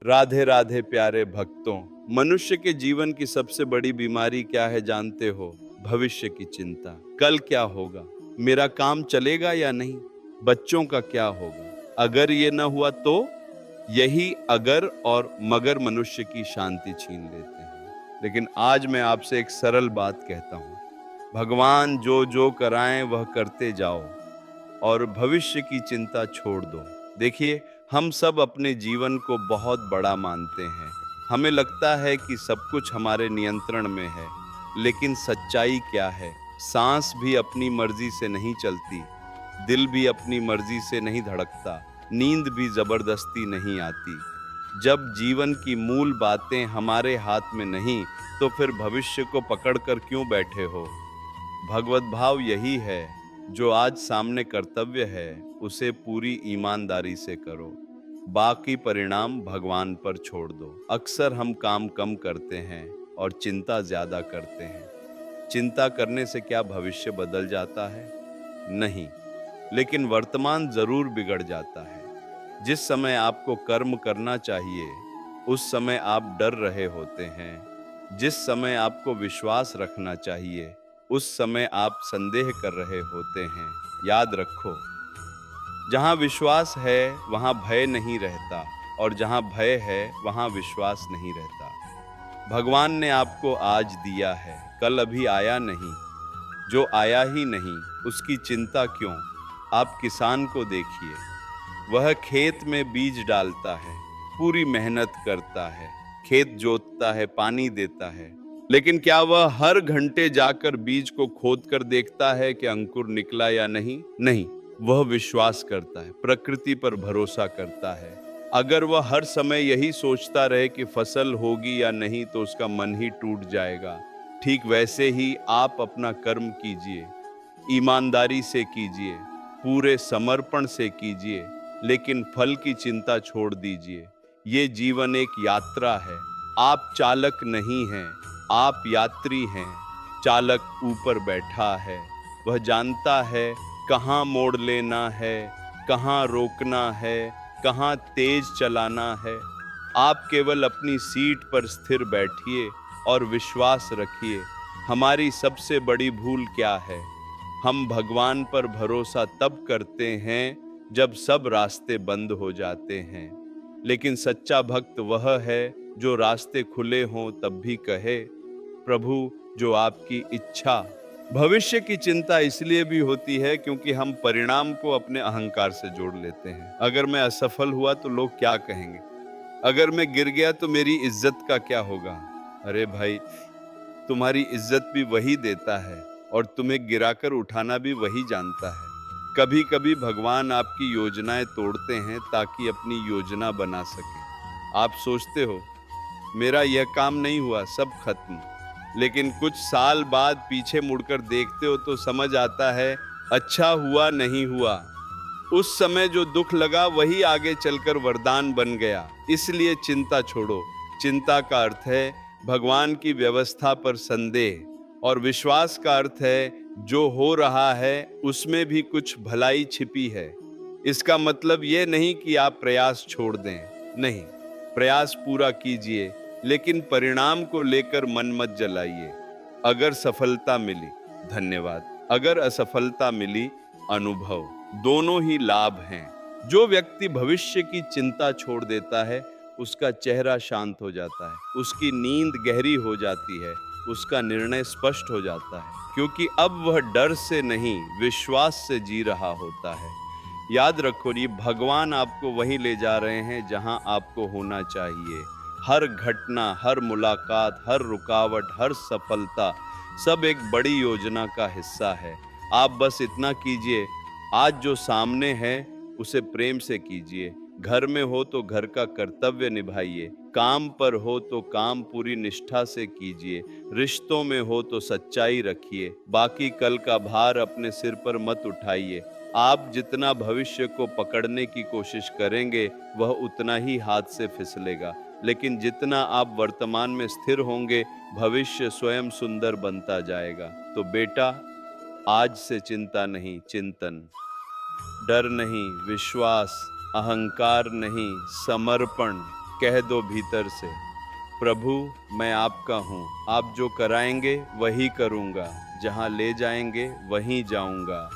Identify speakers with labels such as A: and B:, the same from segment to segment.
A: राधे राधे प्यारे भक्तों। मनुष्य के जीवन की सबसे बड़ी बीमारी क्या है जानते हो? भविष्य की चिंता। कल क्या होगा? मेरा काम चलेगा या नहीं? बच्चों का क्या होगा? अगर ये न हुआ तो? यही अगर और मगर मनुष्य की शांति छीन लेते हैं। लेकिन आज मैं आपसे एक सरल बात कहता हूं। भगवान जो जो कराएं वह करते जाओ और भविष्य की चिंता छोड़ दो। देखिए, हम सब अपने जीवन को बहुत बड़ा मानते हैं। हमें लगता है कि सब कुछ हमारे नियंत्रण में है, लेकिन सच्चाई क्या है? सांस भी अपनी मर्जी से नहीं चलती, दिल भी अपनी मर्जी से नहीं धड़कता, नींद भी जबरदस्ती नहीं आती। जब जीवन की मूल बातें हमारे हाथ में नहीं, तो फिर भविष्य को पकड़कर क्यों बैठे हो? भगवत भाव यही है, जो आज सामने कर्तव्य है उसे पूरी ईमानदारी से करो, बाकी परिणाम भगवान पर छोड़ दो। अक्सर हम काम कम करते हैं और चिंता ज्यादा करते हैं। चिंता करने से क्या भविष्य बदल जाता है? नहीं, लेकिन वर्तमान जरूर बिगड़ जाता है। जिस समय आपको कर्म करना चाहिए, उस समय आप डर रहे होते हैं। जिस समय आपको विश्वास रखना चाहिए, उस समय आप संदेह कर रहे होते हैं। याद रखो, जहां विश्वास है वहां भय नहीं रहता, और जहां भय है वहां विश्वास नहीं रहता। भगवान ने आपको आज दिया है, कल अभी आया नहीं। जो आया ही नहीं, उसकी चिंता क्यों? आप किसान को देखिए, वह खेत में बीज डालता है, पूरी मेहनत करता है, खेत जोतता है, पानी देता है। लेकिन क्या वह हर घंटे जाकर बीज को खोद कर देखता है कि अंकुर निकला या नहीं? नहीं, वह विश्वास करता है, प्रकृति पर भरोसा करता है। अगर वह हर समय यही सोचता रहे कि फसल होगी या नहीं, तो उसका मन ही टूट जाएगा। ठीक वैसे ही आप अपना कर्म कीजिए, ईमानदारी से कीजिए, पूरे समर्पण से कीजिए, लेकिन फल की चिंता छोड़ दीजिए। ये जीवन एक यात्रा है, आप चालक नहीं हैं, आप यात्री हैं। चालक ऊपर बैठा है, वह जानता है कहाँ मोड़ लेना है, कहाँ रोकना है, कहाँ तेज चलाना है। आप केवल अपनी सीट पर स्थिर बैठिए और विश्वास रखिए। हमारी सबसे बड़ी भूल क्या है? हम भगवान पर भरोसा तब करते हैं जब सब रास्ते बंद हो जाते हैं। लेकिन सच्चा भक्त वह है जो रास्ते खुले हों तब भी कहे, प्रभु जो आपकी इच्छा। भविष्य की चिंता इसलिए भी होती है क्योंकि हम परिणाम को अपने अहंकार से जोड़ लेते हैं। अगर मैं असफल हुआ तो लोग क्या कहेंगे? अगर मैं गिर गया तो मेरी इज्जत का क्या होगा? अरे भाई, तुम्हारी इज्जत भी वही देता है और तुम्हें गिराकर उठाना भी वही जानता है। कभी कभी भगवान आपकी योजनाएं तोड़ते हैं ताकि अपनी योजना बना सके। आप सोचते हो मेरा यह काम नहीं हुआ, सब खत्म। लेकिन कुछ साल बाद पीछे मुड़कर देखते हो तो समझ आता है अच्छा हुआ नहीं हुआ। उस समय जो दुख लगा वही आगे चलकर वरदान बन गया। इसलिए चिंता छोड़ो। चिंता का अर्थ है भगवान की व्यवस्था पर संदेह, और विश्वास का अर्थ है जो हो रहा है उसमें भी कुछ भलाई छिपी है। इसका मतलब ये नहीं कि आप प्रयास छोड़ दें, नहीं, प्रयास पूरा कीजिए, लेकिन परिणाम को लेकर मन मत जलाइए। अगर सफलता मिली, धन्यवाद। अगर असफलता मिली, अनुभव। दोनों ही लाभ हैं। जो व्यक्ति भविष्य की चिंता छोड़ देता है, उसका चेहरा शांत हो जाता है, उसकी नींद गहरी हो जाती है, उसका निर्णय स्पष्ट हो जाता है, क्योंकि अब वह डर से नहीं, विश्वास से जी रहा होता है। याद रखो, ये भगवान आपको वहीं ले जा रहे हैं जहां आपको होना चाहिए। हर घटना, हर मुलाकात, हर रुकावट, हर सफलता, सब एक बड़ी योजना का हिस्सा है। आप बस इतना कीजिए, आज जो सामने है उसे प्रेम से कीजिए। घर में हो तो घर का कर्तव्य निभाइए, काम पर हो तो काम पूरी निष्ठा से कीजिए, रिश्तों में हो तो सच्चाई रखिए। बाकी कल का भार अपने सिर पर मत उठाइए। आप जितना भविष्य को पकड़ने की कोशिश करेंगे, वह उतना ही हाथ से फिसलेगा। लेकिन जितना आप वर्तमान में स्थिर होंगे, भविष्य स्वयं सुंदर बनता जाएगा। तो बेटा, आज से चिंता नहीं, चिंतन। डर नहीं, विश्वास। अहंकार नहीं, समर्पण। कह दो भीतर से, प्रभु मैं आपका हूँ, आप जो कराएंगे वही करूँगा, जहाँ ले जाएंगे वहीं जाऊँगा।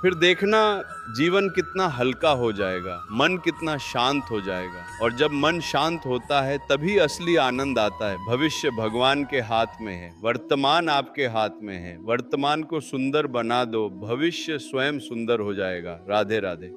A: फिर देखना जीवन कितना हल्का हो जाएगा, मन कितना शांत हो जाएगा। और जब मन शांत होता है तभी असली आनंद आता है। भविष्य भगवान के हाथ में है, वर्तमान आपके हाथ में है। वर्तमान को सुंदर बना दो, भविष्य स्वयं सुंदर हो जाएगा। राधे राधे।